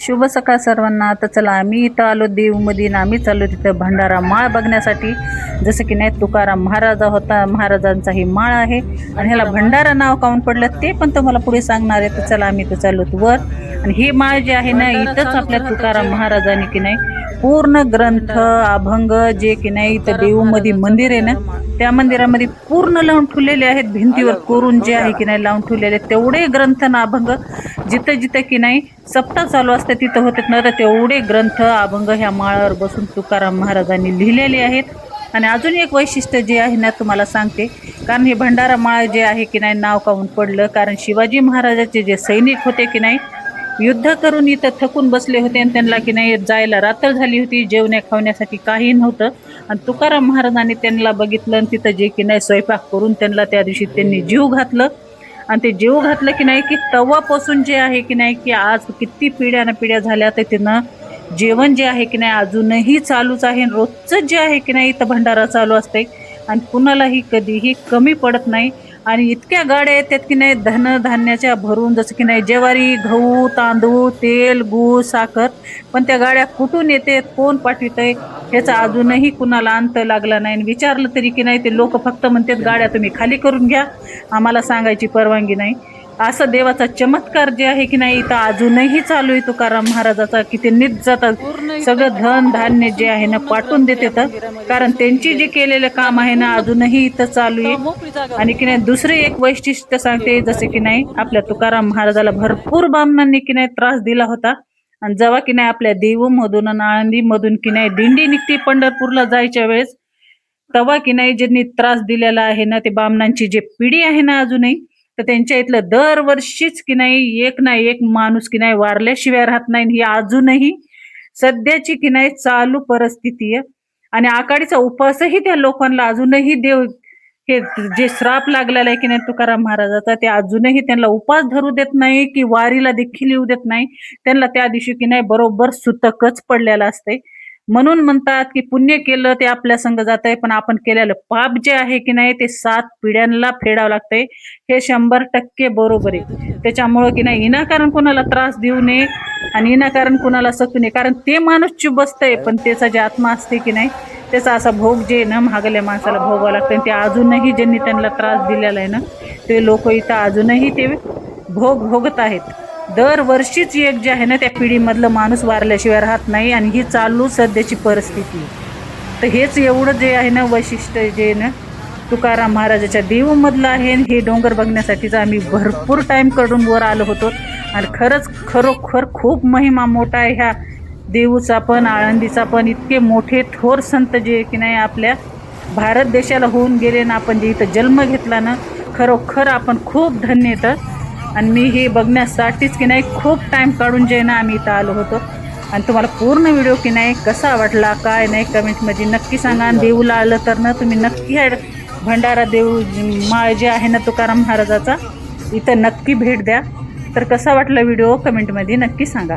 शुभ सकाळ सर्वांना। आता चला आम्ही इथं आलो देवमध्ये, आम्ही चाललो तिथं भंडारा माळ बघण्यासाठी। जसं की नाही तुकाराम महाराजा होता, महाराजांचा ही माळ आहे आणि ह्याला भंडारा नाव काऊन पडलं ते पण तुम्हाला पुढे सांगणार आहे। तर चला आम्ही इथं चाललो वर। आणि ही माळ जी आहे ना इथंच आपल्या तुकाराम महाराजांनी की नाही पूर्ण ग्रंथ अभंग जे की नाही इथं देऊमध्ये मंदिर आहे ना त्या मंदिरामध्ये पूर्ण लावून ठेवलेले आहेत। भिंतीवर कोरून जे आहे की नाही लावून ठेवलेले तेवढे ग्रंथ ना अभंग जिथं जिथं की नाही सप्ताह चालू असते तिथं होते ना तर तेवढे ग्रंथ अभंग ह्या माळावर बसून तुकाराम महाराजांनी लिहिलेले आहेत। आणि अजून एक वैशिष्ट्य जे आहे ना तुम्हाला सांगते, कारण हे भंडारा माळ जे आहे की नाही नाव काऊन पडलं, कारण शिवाजी महाराजाचे जे सैनिक होते की नाही युद्ध करून इथं थकून बसले होते आणि त्यांना की नाही जायला रात्र झाली होती, जेवण्या खावण्यासाठी काही नव्हतं। आणि तुकाराम महाराजांनी त्यांना बघितलं आणि तिथं जे की नाही स्वयंपाक करून त्यांना त्या दिवशी त्यांनी जीव घातलं। आणि ते जीव घातलं की नाही की तव्हापासून जे आहे की नाही की आज किती पिढ्यानं पिढ्या झाल्या तर तिनं जेवण जे आहे की नाही अजूनही चालूच आहे। रोजचं जे आहे की नाही इथं भंडारा चालू असते आणि कुणालाही कधीही कमी पडत नाही। आणि इतक्या गाड्या येतात की नाही धन धान्याच्या भरून, जसं की नाही ज्वारी गहू तांदूळ तेल गूळ साखर, पण त्या गाड्या कुठून येते कोण पाठवितंय ह्याचा अजूनही कुणाला अंत लागला नाही। विचारलं तरी की नाही ते लोक फक्त म्हणतात गाड्या तुम्ही खाली करून घ्या, आम्हाला सांगायची परवानगी नाही। असं देवाचा चमत्कार जे आहे की नाही इथं अजूनही चालू आहे तुकाराम महाराजाचा, की ते नीट जातात सगळं धन धान्य जे आहे ना पाठवून देतात, कारण त्यांची जे केलेलं काम आहे ना अजूनही इथं चालू आहे। आणि की नाही दुसरे एक वैशिष्ट्य सांगते, जसे की नाही आपल्या तुकाराम महाराजाला भरपूर बामणांनी की नाही त्रास दिला होता। आणि जेव्हा की नाही आपल्या देऊमधून आणि आळंदीमधून की नाही दिंडी निघती पंढरपूरला जायच्या वेळेस, तेव्हा की नाही ज्यांनी त्रास दिलेला आहे ना ते बामणांची जे पिढी आहे ना अजूनही, तर त्यांच्या इथलं दरवर्षीच की नाही एक ना एक माणूस की नाही वारल्याशिवाय राहत नाही। ही अजूनही सध्याची की नाही चालू परिस्थिती आहे। आणि आकाडीचा उपवासही त्या लोकांना अजूनही देव हे जे श्राप लागलेला आहे की नाही तुकाराम महाराजाचा ते अजूनही त्यांना उपास धरू देत नाही, की वारीला देखील येऊ देत नाही। त्यांना त्या दिवशी की नाही बरोबर सुतकच पडलेलं असते। म्हणून म्हणतात की पुण्य केलं ते आपल्या संग जातंय, पण आपण केलेलं पाप जे आहे की नाही ते 7 पिढ्यांना फेडावं लागतंय। हे 100% बरोबर आहे। त्याच्यामुळं की नाही विनाकारण कोणाला त्रास देऊ नये आणि विनाकारण कोणाला सकू नये, कारण ते माणूस चूप बसतंय पण त्याचा जे आत्मा असते की नाही त्याचा असा भोग जे ना महागल्या माणसाला भोगावं लागतं। ते अजूनही ज्यांनी त्यांना त्रास दिलेला आहे ना ते लोक इथं अजूनही ते भोग भोगत आहेत। दरवर्षीच एक जे आहे ना त्या पिढीमधलं माणूस वारल्याशिवाय राहत नाही आणि ही चालू सध्याची परिस्थिती आहे। तर हेच एवढं जे आहे ना वैशिष्ट्य जे ना तुकाराम महाराजाच्या देऊमधलं आहे। हे डोंगर बघण्यासाठीच आम्ही भरपूर टाइम काढून वर आलो होतो आणि खरंच खरोखर खूप महिमा मोठा आहे ह्या देऊचा पण आळंदीचा पण। इतके मोठे थोर संत जे की नाही आपल्या भारत देशाला होऊन गेले ना, आपण जे इथं जन्म घेतला ना खरोखर आपण खूप धन्य येतं। आणि मी हे बघण्यासाठीच की नाही खूप टाइम काढून जे ना आम्ही इथं आलो होतो। आणि तुम्हाला पूर्ण व्हिडिओ की नाही कसा वाटला काय नाही कमेंटमध्ये नक्की सांगा। आणि देऊला आलं तर ना तुम्ही नक्की ह्या भंडारा देऊ माळ जे आहे ना तुकाराम महाराजाचा इथं नक्की भेट द्या। तर कसा वाटला व्हिडिओ कमेंटमध्ये नक्की सांगा।